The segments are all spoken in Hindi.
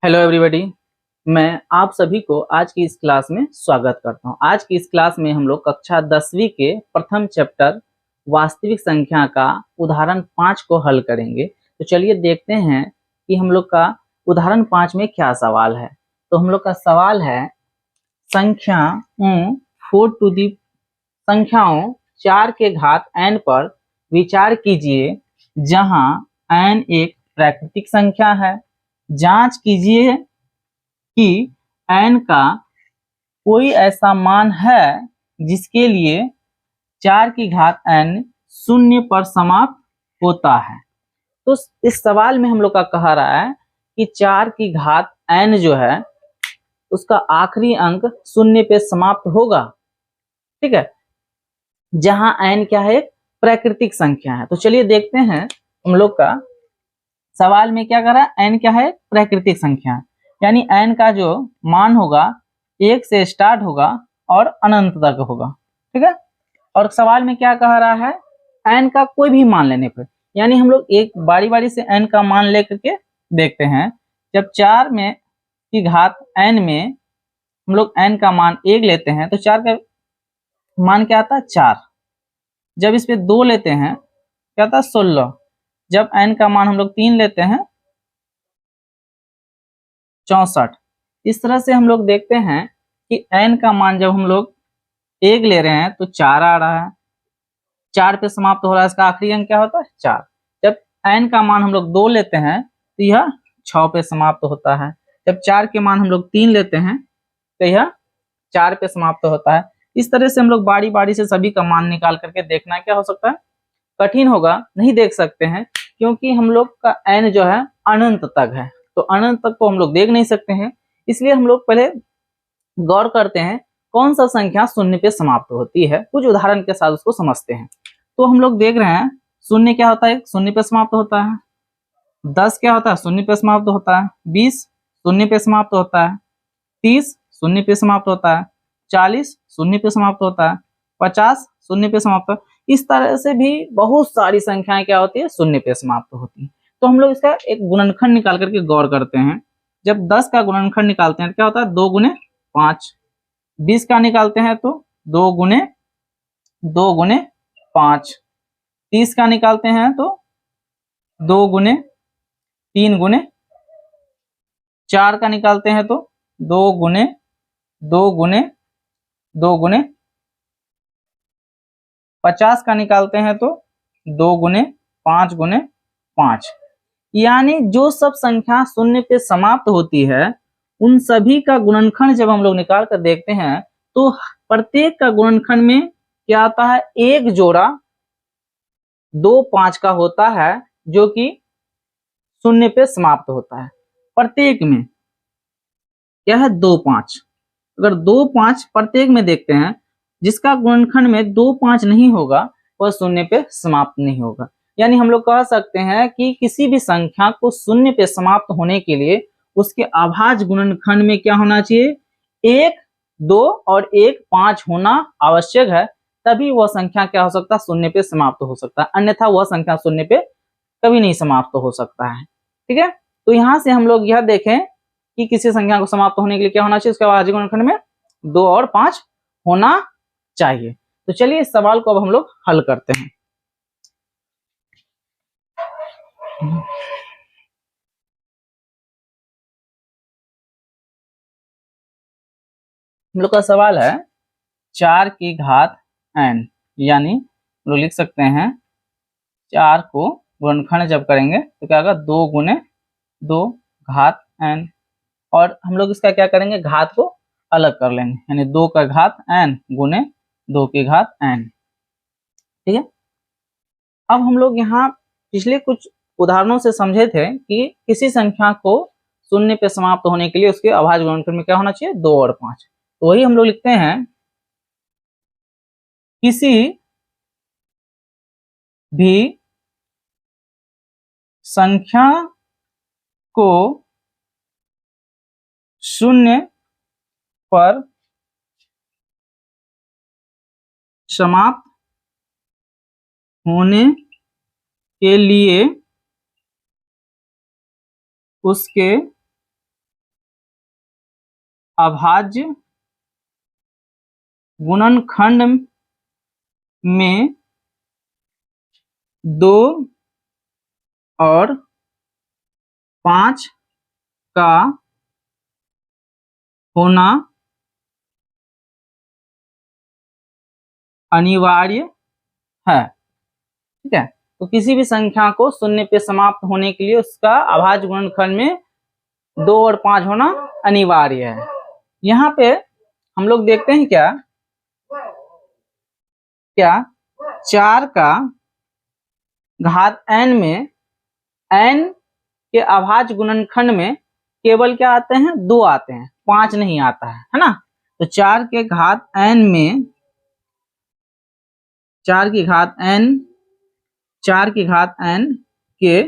Hello everybody. मैं आप सभी को आज की इस क्लास में स्वागत करता हूं। आज की इस क्लास में हम लोग कक्षा 10वीं के प्रथम चैप्टर वास्तविक संख्या का उदाहरण 5 को हल करेंगे। तो चलिए देखते हैं कि हम लोग का उदाहरण 5 में क्या सवाल है। तो हम लोग का सवाल है संख्याओं 4 टू दी संख्याओं 4 के घात n पर विचार कीजिए जहां n एक प्राकृतिक संख्या है। जांच कीजिए कि n का कोई ऐसा मान है जिसके लिए 4 की घात n शून्य पर समाप्त होता है। तो इस सवाल में हम लोग का कह रहा है कि 4 की घात n जो है उसका आखिरी अंक शून्य पे समाप्त होगा। ठीक है, जहां n क्या है, एक प्राकृतिक संख्या है। तो चलिए देखते हैं हम लोग का सवाल में क्या कर रहा है। n क्या है, प्राकृतिक संख्या, यानी n का जो मान होगा 1 से स्टार्ट होगा और अनंत तक होगा। ठीक है, और सवाल में क्या कह रहा है, n का कोई भी मान लेने पर, यानी हम लोग एक बारी बारी से n का मान लेकर के देखते हैं। जब 4 में की घात n में हम लोग n का मान 1 लेते हैं तो 4 का मान क्या आता है, 4। जब इस पे 2 लेते हैं क्या आता है, 16। जब n का मान हम लोग 3 लेते हैं 64। इस तरह से हम लोग देखते हैं कि n का मान जब हम लोग 1 ले रहे हैं तो 4 आ रहा है, 4 पे समाप्त हो रहा है, इसका आखिरी अंक क्या होता है, 4। जब n का मान हम लोग 2 लेते हैं तो यह 6 पे समाप्त होता है। जब 4 के मान हम लोग 3 लेते हैं तो यह 4 पे समाप्त होता है। इस तरह से हम लोग बारी बारी से सभी का मान निकाल करके देखना क्या हो सकता है, कठिन होगा, नहीं देख सकते हैं, क्योंकि हम लोग का n जो है अनंत तक है। तो अनंत तक तो हम लोग देख नहीं सकते हैं, इसलिए हम लोग पहले गौर करते हैं कौन सा संख्या शून्य पे समाप्त होती है। कुछ उदाहरण के साथ उसको समझते हैं। तो हम लोग देख रहे हैं शून्य क्या होता है, शून्य पे समाप्त होता है। 10 क्या होता है, शून्य पे समाप्त होता है। 20 शून्य पे समाप्त होता है। 30 शून्य पे समाप्त होता है। 40 शून्य पे समाप्त होता है। 50 शून्य पे समाप्त होता है। इस तरह से भी बहुत सारी संख्याएं क्या होती है, शून्य पे समाप्त होती है। तो हम लोग इसका एक गुणनखंड निकाल करके गौर करते हैं। जब 10 का गुणनखंड निकालते हैं तो क्या होता है, 2 गुने 5। 20 का निकालते हैं तो 2 गुने 5। 30 का निकालते हैं तो 2 गुने 3 गुने 4 का निकालते हैं तो 2 गुने 2 गुने 2 गुने 50 का निकालते हैं तो 2 गुने 5 गुने 5। यानी जो सब संख्या शून्य पे समाप्त होती है उन सभी का गुणनखंड जब हम लोग निकाल कर देखते हैं तो प्रत्येक का गुणनखंड में क्या आता है, एक जोड़ा 2 5 का होता है जो कि शून्य पे समाप्त होता है। प्रत्येक में क्या है, 2 5। अगर 2 5 प्रत्येक में देखते हैं, जिसका गुणनखंड में 2 5 नहीं होगा वह शून्य पे समाप्त नहीं होगा। यानी हम लोग कह सकते हैं कि किसी भी संख्या को शून्य पे समाप्त होने के लिए उसके अभाज्य गुणनखंड में क्या होना चाहिए, 1 2 और 1 5 होना आवश्यक है। तभी वह संख्या क्या हो सकता है, शून्य पे समाप्त हो सकता है, अन्यथा वह संख्या शून्य पे कभी नहीं समाप्त हो सकता है। ठीक है, तो यहाँ से हम लोग यह देखें कि किसी संख्या को समाप्त होने के लिए क्या होना चाहिए, उसके अभाज्य गुणनखंड में 2 और 5 होना चाहिए। तो चलिए इस सवाल को अब हम लोग हल करते हैं। हम लोग का सवाल है 4 की घात n, यानी हम लोग लिख सकते हैं 4 को गुणनखंड जब करेंगे तो क्या होगा, 2 गुने 2 घात n, और हम लोग इसका क्या करेंगे, घात को अलग कर लेंगे, यानी 2 का घात n गुने 2 की घात n। ठीक है, अब हम लोग यहाँ पिछले कुछ उदाहरणों से समझे थे कि किसी संख्या को शून्य पे समाप्त होने के लिए उसके अभाज्य गुणनखंड में क्या होना चाहिए, 2 और 5। तो वही हम लोग लिखते हैं, किसी भी संख्या को शून्य पर समाप्त होने के लिए उसके अभाज्य गुणनखंड में 2 और 5 का होना अनिवार्य है। ठीक है, तो किसी भी संख्या को शून्य पे समाप्त होने के लिए उसका अभाज्य गुणनखंड में 2 और 5 होना अनिवार्य है। यहाँ पे हम लोग देखते हैं क्या 4 का घात n में n के अभाज्य गुणनखंड में केवल क्या आते हैं 2 आते हैं, 5 नहीं आता है ना। तो 4 के घात n में 4 की घात n के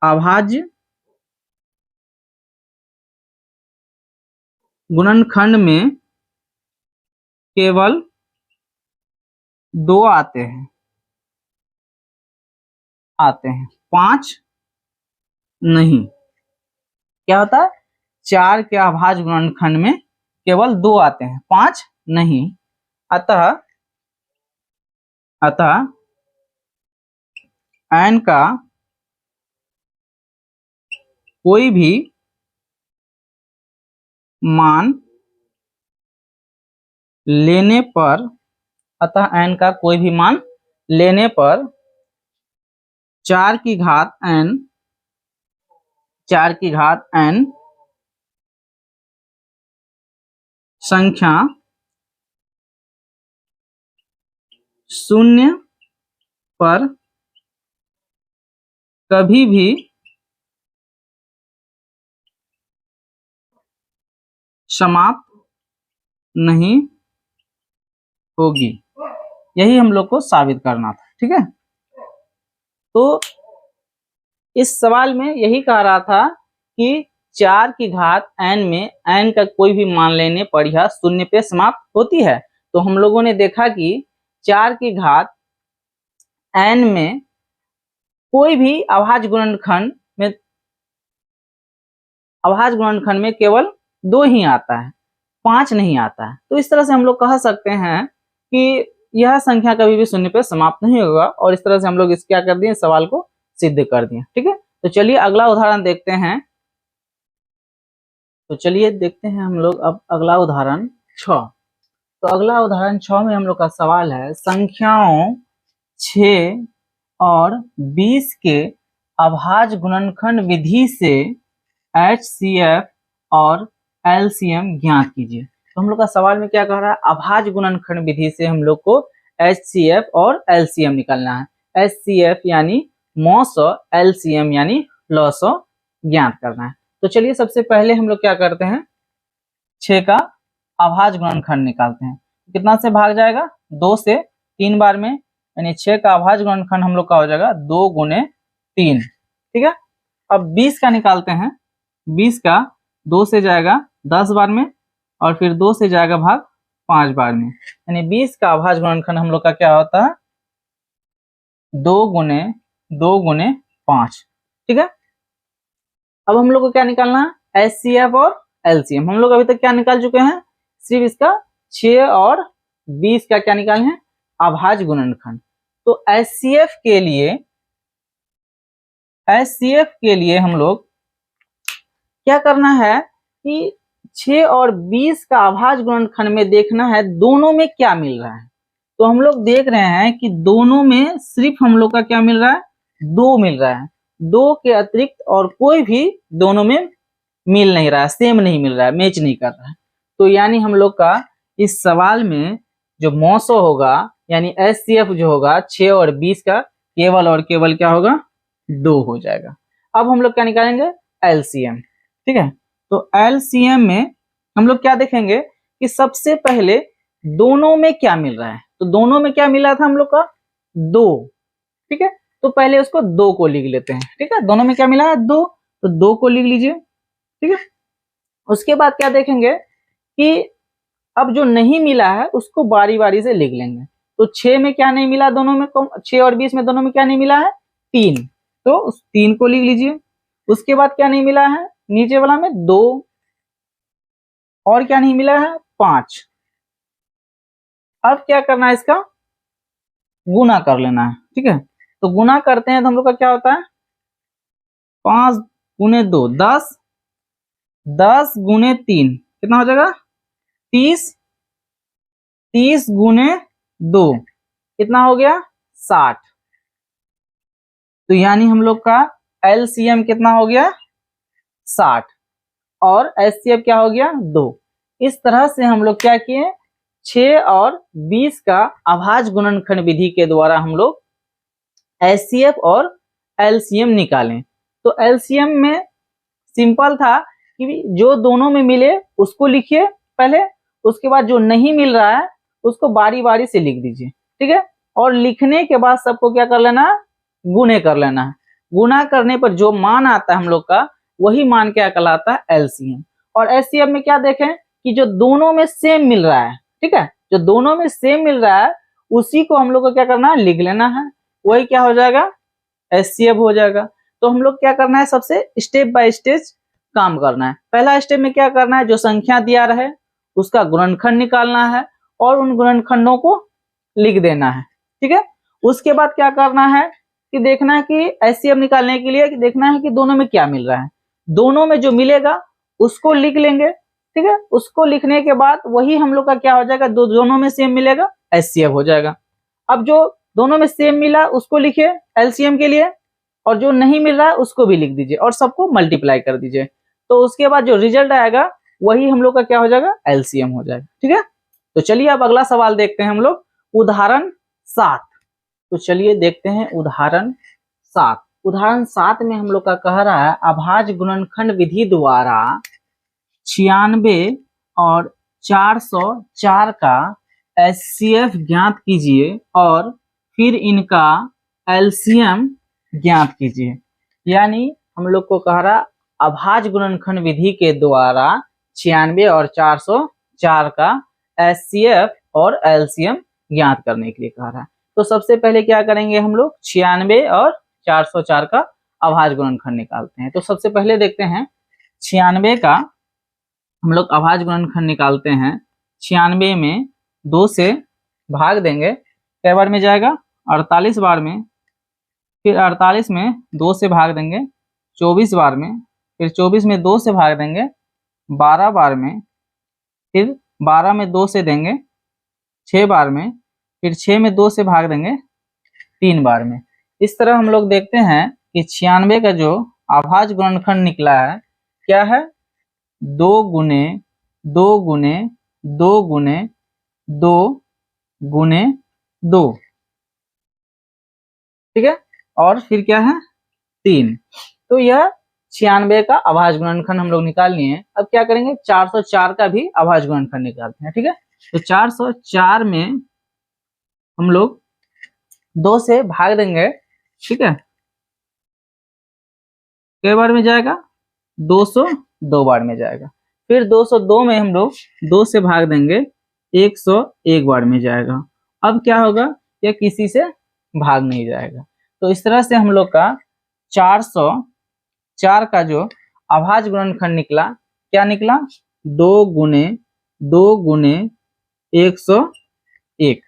अभाज्य गुणनखंड में केवल 2 आते हैं 5 नहीं। क्या होता है 4 के अभाज्य गुणनखंड में केवल 2 आते हैं, 5 नहीं। अतः n का कोई भी मान लेने पर 4 की घात n संख्या शून्य पर कभी भी समाप्त नहीं होगी। यही हम लोग को साबित करना था। ठीक है, तो इस सवाल में यही कह रहा था कि 4 की घात n में n का कोई भी मान लेने पर यह शून्य पे समाप्त होती है। तो हम लोगों ने देखा कि 4 की घात n में कोई भी अभाज्य गुणनखंड में केवल 2 ही आता है, 5 नहीं आता है। तो इस तरह से हम लोग कह सकते हैं कि यह संख्या कभी भी शून्य पे समाप्त नहीं होगा, और इस तरह से हम लोग इस क्या कर दिए, सवाल को सिद्ध कर दिए। ठीक है, तो चलिए अगला उदाहरण देखते हैं। हम लोग अब अगला उदाहरण 6। तो अगला उदाहरण 6 में हम लोग का सवाल है संख्याओं 6 और 20 के अभाज्य गुणनखंड विधि से HCF और LCM ज्ञात कीजिए। तो हम लोग का सवाल में क्या कह रहा है, अभाज्य गुणनखंड विधि से हम लोग को HCF और LCM निकालना है। HCF यानी मौसौ, LCM यानी लौसौ ज्ञात करना है। तो चलिए सबसे पहले हम लोग क्या करते हैं, 6 का अभाज्य गुणनखंड निकालते हैं। कितना से भाग जाएगा, 2 से 3 बार में, यानी 6 का अभाज्य गुणनखंड हम लोग का हो जाएगा 2 गुने 3। ठीक है, अब 20 का निकालते हैं। 20 का 2 से जाएगा 10 बार में, और फिर 2 से जाएगा भाग 5 बार में, यानी 20 का अभाज्य गुणनखंड हम लोग का क्या होता है 2 गुने 5। ठीक है, अब हम लोग को क्या निकालना है, HCF और LCM। हम लोग अभी तक क्या निकाल चुके हैं, सिर्फ इसका 6 और 20 का क्या निकाले हैं, अभाज्य गुणनखंड। तो HCF के लिए हम लोग क्या करना है कि 6 और 20 का अभाज्य गुणनखंड में देखना है दोनों में क्या मिल रहा है। तो हम लोग देख रहे हैं कि दोनों में सिर्फ हम लोग का क्या मिल रहा है, 2 मिल रहा है। 2 के अतिरिक्त और कोई भी दोनों में मिल नहीं रहा है, सेम नहीं मिल रहा है, मैच नहीं कर रहा है। तो यानी हम लोग का इस सवाल में जो मौसौ होगा, यानी HCF जो होगा 6 और 20 का केवल और केवल क्या होगा, 2 हो जाएगा। अब हम लोग क्या निकालेंगे, LCM। ठीक है, तो LCM में हम लोग क्या देखेंगे कि सबसे पहले दोनों में क्या मिल रहा है। तो दोनों में क्या मिला था हम लोग का, 2। ठीक है, तो पहले उसको 2 को लिख लेते हैं। ठीक है, दोनों में क्या मिला है, 2, तो 2 को लिख लीजिए। ठीक है, उसके बाद क्या देखेंगे कि अब जो नहीं मिला है उसको बारी बारी से लिख लेंगे। तो 6 में क्या नहीं मिला, दोनों में 6 और 20 में दोनों में क्या नहीं मिला है, 3, तो उस 3 को लिख लीजिए। उसके बाद क्या नहीं मिला है, नीचे वाला में 2, और क्या नहीं मिला है 5। अब क्या करना है, इसका गुना कर लेना है। ठीक है, तो गुना करते हैं तो हम लोग का क्या होता है 5 गुने 2 10, 10 गुने 3 कितना हो जाएगा 30, 30 गुने 2 कितना हो गया 60। तो यानी हम लोग का एलसीएम कितना हो गया 60 और एचसीएफ क्या हो गया 2। इस तरह से हम लोग क्या किए 6 और 20 का अभाज्य गुणनखंड विधि के द्वारा हम लोग एचसीएफ और एलसीएम निकालें। तो एलसीएम में सिंपल था कि जो दोनों में मिले उसको लिखिए पहले, उसके बाद जो नहीं मिल रहा है उसको बारी बारी से लिख दीजिए। ठीक है, और लिखने के बाद सबको क्या कर लेना है गुणे कर लेना है। गुना करने पर जो मान आता है हम लोग का वही मान क्या कहलाता है एलसीएम। और एचसीएफ में क्या देखें कि जो दोनों में सेम मिल रहा है, ठीक है, जो दोनों में सेम मिल रहा है उसी को हम लोग को क्या करना है लिख लेना है, वही क्या हो जाएगा एचसीएफ हो जाएगा। तो हम लोग क्या करना है सबसे स्टेप बाय स्टेप काम करना है। पहला स्टेप में क्या करना है जो संख्या दिया रहे उसका गुणनखंड निकालना है और उन गुणनखंडों को लिख देना है। ठीक है, उसके बाद क्या करना है कि देखना है कि एचसीएफ निकालने के लिए कि देखना है कि दोनों में क्या मिल रहा है, दोनों में जो मिलेगा उसको लिख लेंगे। ठीक है, उसको लिखने के बाद वही हम लोग का क्या हो जाएगा दोनों में सेम मिलेगा एचसीएफ हो जाएगा। अब जो दोनों में सेम मिला उसको लिखिए एलसीएम के लिए, और जो नहीं मिल रहा है उसको भी लिख दीजिए और सबको मल्टीप्लाई कर दीजिए। तो उसके बाद जो रिजल्ट आएगा वही हम लोग का क्या हो जाएगा एलसीएम हो जाएगा। ठीक है, तो चलिए अब अगला सवाल देखते हैं हम लोग उदाहरण 7। तो चलिए देखते हैं उदाहरण 7। उदाहरण 7 में हम लोग का कह रहा है अभाज्य गुणनखंड विधि द्वारा 96 और 404 का एचसीएफ ज्ञात कीजिए और फिर इनका एलसीएम ज्ञात कीजिए। यानी हम लोग को कह रहा अभाज्य गुणनखंड विधि के द्वारा 96 और 404 का एचसीएफ और एलसीएम ज्ञात करने के लिए कह रहा है। तो सबसे पहले क्या करेंगे हम लोग 96 और 404 का अभाज्य गुणनखंड निकालते हैं। तो सबसे पहले देखते हैं 96 का हम लोग अभाज्य गुणनखंड निकालते हैं। 96 में 2 से भाग देंगे, कई बार में जाएगा 48 बार में, फिर 48 में 2 से भाग देंगे 24 बार में, फिर 24 में 2 से भाग देंगे 12 बार में, फिर 12 में 2 से देंगे 6 बार में, फिर 6 में 2 से भाग देंगे 3 बार में। इस तरह हम लोग देखते हैं कि 96 का जो अभाज्य गुणनखंड निकला है क्या है 2 गुने 2 गुने 2 गुने 2 गुने 2। ठीक है, और फिर क्या है 3। तो यह 96 का अभाज्य गुणनखंड हम लोग निकाल लिए हैं। अब क्या करेंगे 404 का भी अभाज्य गुणनखंड निकालते हैं। ठीक है, तो 404 में हम लोग 2 से भाग देंगे। ठीक है, कई बार में जाएगा 202 बार में जाएगा, फिर 202 में हम लोग 2 से भाग देंगे 101 बार में जाएगा। अब क्या होगा यह किसी से भाग नहीं जाएगा। तो इस तरह से हम लोग का 404 का जो अभाज्य गुणनखंड निकला क्या निकला 2 गुने 2 गुने 101।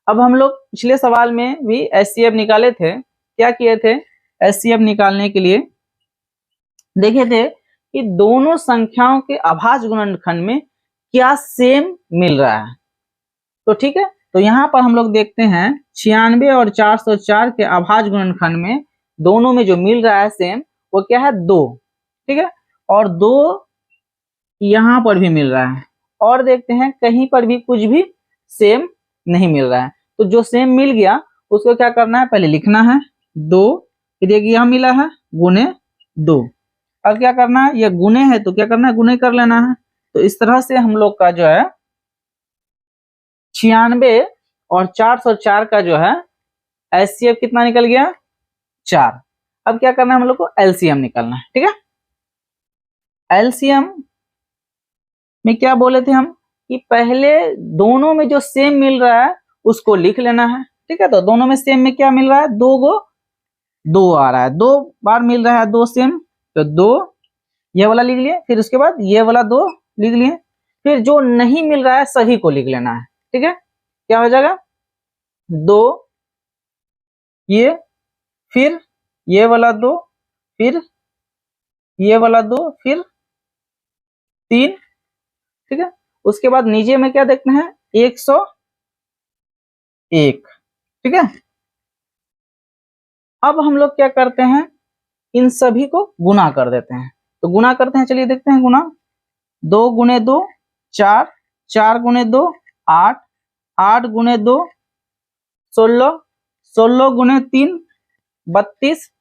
अब हम लोग पिछले सवाल में भी एचसीएफ निकाले थे। क्या किए थे एचसीएफ निकालने के लिए देखे थे कि दोनों संख्याओं के अभाज्य गुणनखंड में क्या सेम मिल रहा है। तो ठीक है, तो यहाँ पर हम लोग देखते हैं 96 और 404 के अभाज्य गुणनखंड में दोनों में जो मिल रहा है सेम वो क्या है 2। ठीक है, और 2 यहाँ पर भी मिल रहा है, और देखते हैं कहीं पर भी कुछ भी सेम नहीं मिल रहा है। तो जो सेम मिल गया उसको क्या करना है पहले लिखना है 2, फिर यह मिला है गुने 2। अब क्या करना है, यह गुने है तो क्या करना है गुने कर लेना है। तो इस तरह से हम लोग का जो है 96 और 404 का जो है एचसीएफ कितना निकल गया 4। अब क्या करना है हम लोग को एलसीएम निकालना है। ठीक है, एलसीएम में क्या बोले थे हम कि पहले दोनों में जो सेम मिल रहा है उसको लिख लेना है। ठीक है, तो दोनों में सेम में क्या मिल रहा है 2 गो 2 आ रहा है, 2 बार मिल रहा है 2 सेम, तो 2 ये वाला लिख लिए, फिर उसके बाद ये वाला 2 लिख लिए, फिर जो नहीं मिल रहा है सभी को लिख लेना है। ठीक है, क्या हो जाएगा 2, ये, फिर ये वाला 2, फिर ये वाला 2, फिर 3। ठीक है, उसके बाद नीचे में क्या देखते हैं 101। ठीक है, अब हम लोग क्या करते हैं, इन सभी को गुना कर देते हैं। तो गुना करते हैं, चलिए देखते हैं गुना। 2 गुने 2 4, 4 गुने 2 8, 8 गुने 2 16, 16 गुने 3 32,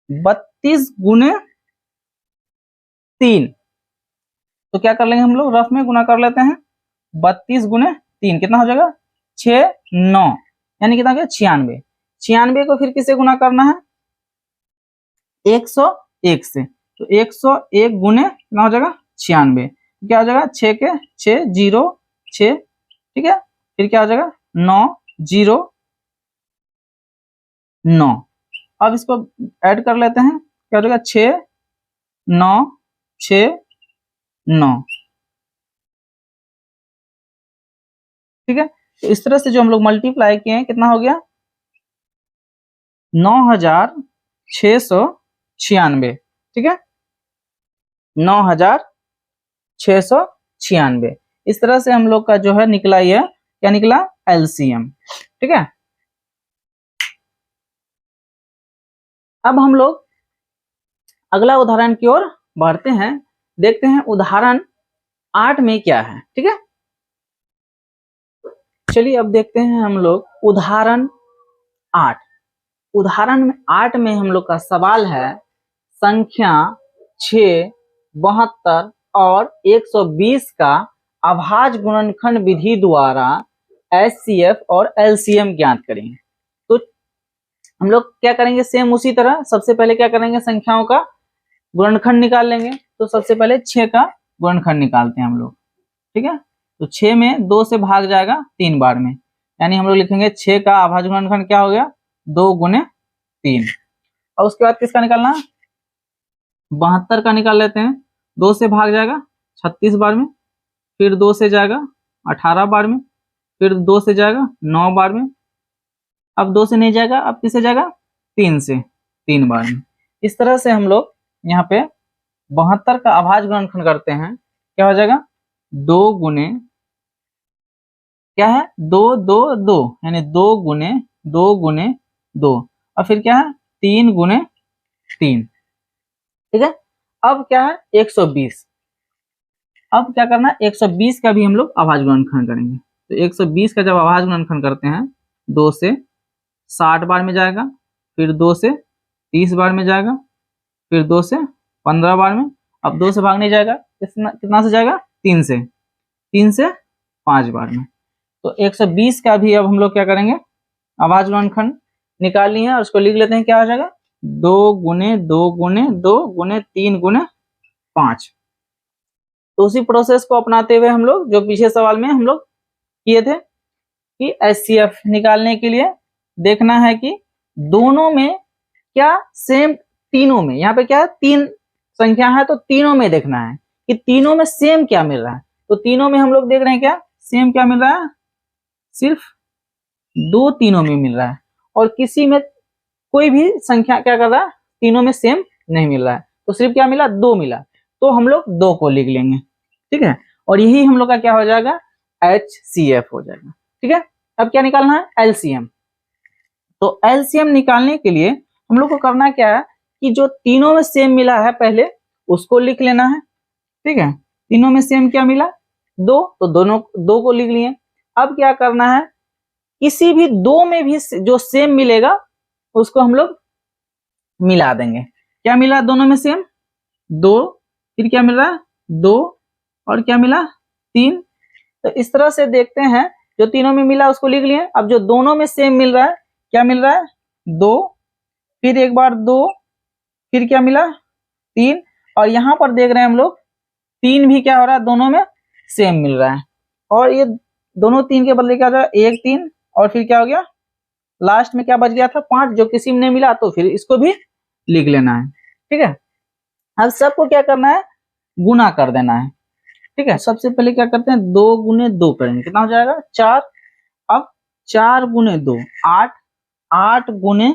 32 गुने 3। तो क्या कर लेंगे हम लोग, रफ में गुना कर लेते हैं। 32 गुने 3 कितना हो जाएगा 6 9, यानी कितना हो गया 96। 96 को फिर किससे गुना करना है 101 से। तो 101 गुने कितना हो जाएगा 96, क्या हो जाएगा 6 के 6 0 6। ठीक है, फिर क्या हो जाएगा 9 0 9। अब इसको ऐड कर लेते हैं, क्या हो जाएगा 6 9 6 9। ठीक है, तो इस तरह से जो हम लोग मल्टीप्लाई किए हैं कितना हो गया 9696। ठीक है, 9696। इस तरह से हम लोग का जो है निकला, ये क्या निकला एलसीएम। ठीक है, अब हम लोग अगला उदाहरण की ओर बढ़ते हैं, देखते हैं उदाहरण 8 में क्या है। ठीक है, चलिए अब देखते हैं हम लोग उदाहरण 8। उदाहरण में 8 में हम लोग का सवाल है संख्या 6, 72 और 120 का अभाज्य गुणनखंड विधि द्वारा एचसीएफ और एलसीएम ज्ञात करें। तो हम लोग क्या करेंगे, सेम उसी तरह सबसे पहले क्या करेंगे, संख्याओं का गुणनखंड निकाल लेंगे। तो सबसे पहले 6 का गुणनखंड निकालते हैं हम लोग। ठीक है, तो 6 में 2 से भाग जाएगा 3 बार में, यानी हम लोग लिखेंगे 6 का अभाज्य गुणनखंड क्या हो गया 2 गुने 3। और उसके बाद किसका निकालना 72 का निकाल लेते हैं। 2 से भाग जाएगा 36 बार में, फिर 2 से जाएगा 18 बार में, फिर 2 से जाएगा 9 बार में, अब 2 से नहीं जाएगा, अब किससे जाएगा 3 से 3 बार में। इस तरह से हम लोग यहाँ पे 72 का अभाज्य गुणनखंड करते हैं, क्या हो जाएगा 2 गुने क्या है 2 2 2, यानी 2 गुने 2 गुने 2, और फिर क्या है 3 गुने 3। ठीक है, अब क्या है 120। अब क्या करना है 120 का भी हम लोग अभाज्य गुणनखंड करेंगे। तो 120 का जब अभाज्य गुणनखंड करते हैं 2 से 60 बार में जाएगा, फिर 2 से 30 बार में जाएगा, फिर 2 से 15 बार में, अब 2 से भाग नहीं जाएगा, कितना से जाएगा 3 से 5 बार में। तो 120 का भी अब हम लोग क्या करेंगे अभाज्य गुणनखंड निकाल लिए हैं, और उसको लिख लेते हैं, क्या हो जाएगा 2 गुने 2 गुने 2 गुने 3 गुने 5। तो उसी प्रोसेस को अपनाते हुए हम लोग जो पीछे सवाल में हम लोग किए थे कि एचसीएफ निकालने के लिए देखना है कि दोनों में क्या सेम, तीनों में, यहाँ पे क्या है 3 संख्या है तो तीनों में देखना है कि तीनों में सेम क्या मिल रहा है। तो तीनों में हम लोग देख रहे हैं क्या सेम क्या मिल रहा है, सिर्फ 2 तीनों में मिल रहा है, और किसी में कोई भी संख्या क्या कर रहा है तीनों में सेम नहीं मिल रहा है। तो सिर्फ क्या मिला 2 मिला, तो हम लोग 2 को लिख लेंगे। ठीक है, और यही हम लोग का क्या हो जाएगा एचसीएफ हो जाएगा। ठीक है, अब क्या निकालना है एलसीएम। तो एलसीएम निकालने के लिए हम लोग को करना क्या है कि जो तीनों में सेम मिला है पहले उसको लिख लेना है। ठीक है, तीनों में सेम क्या मिला 2, तो दोनों 2 को लिख लिए। अब क्या करना है किसी भी 2 में भी जो सेम मिलेगा उसको हम लोग मिला देंगे। क्या मिला दोनों में सेम 2, फिर क्या मिल रहा है 2, और क्या मिला 3। तो इस तरह से देखते हैं जो तीनों में मिला उसको लिख लिए। अब जो दोनों में सेम मिल रहा है क्या मिल रहा है 2, फिर एक बार 2, फिर क्या मिला 3, और यहाँ पर देख रहे हैं हम लोग 3 भी क्या हो रहा है दोनों में सेम मिल रहा है, और ये दोनों 3 के बदले क्या हो रहा है 1 3, और फिर क्या हो गया लास्ट में क्या बच गया था 5, जो किसी में नहीं मिला तो फिर इसको भी लिख लेना है। ठीक है, अब सबको क्या करना है, गुना कर देना है। ठीक है, सबसे पहले क्या करते हैं, 2 गुने 2 करेंगे, कितना हो जाएगा 4। अब 4 गुने 2 8, 8 गुने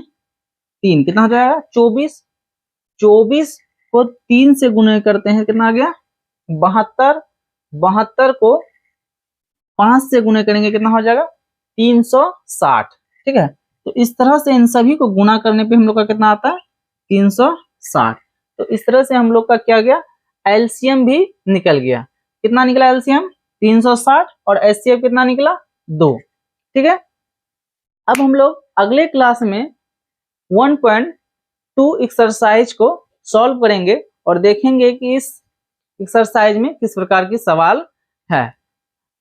3 कितना हो जाएगा 24, 24 को 3 से गुने करते हैं, कितना आ गया 72, 72 को 5 से गुने करेंगे, कितना हो जाएगा 360। ठीक है, तो इस तरह से इन सभी को गुना करने पे हम लोग का कितना आता है 360। तो इस तरह से हम लोग का क्या गया, एलसीएम भी निकल गया। कितना निकला एलसीएम 360 और एचसीएफ कितना निकला 2। ठीक है, अब हम लोग अगले क्लास में 1.2 एक्सरसाइज को सॉल्व करेंगे और देखेंगे कि इस एक्सरसाइज में किस प्रकार की सवाल है।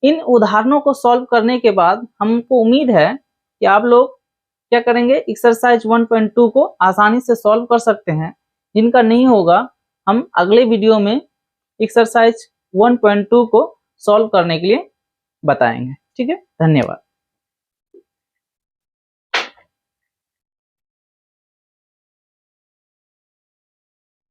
इन उदाहरणों को सॉल्व करने के बाद हमको उम्मीद है कि आप लोग क्या करेंगे, एक्सरसाइज 1.2 को आसानी से सॉल्व कर सकते हैं। जिनका नहीं होगा हम अगले वीडियो में एक्सरसाइज 1.2 को सॉल्व करने के लिए बताएंगे। ठीक है, धन्यवाद।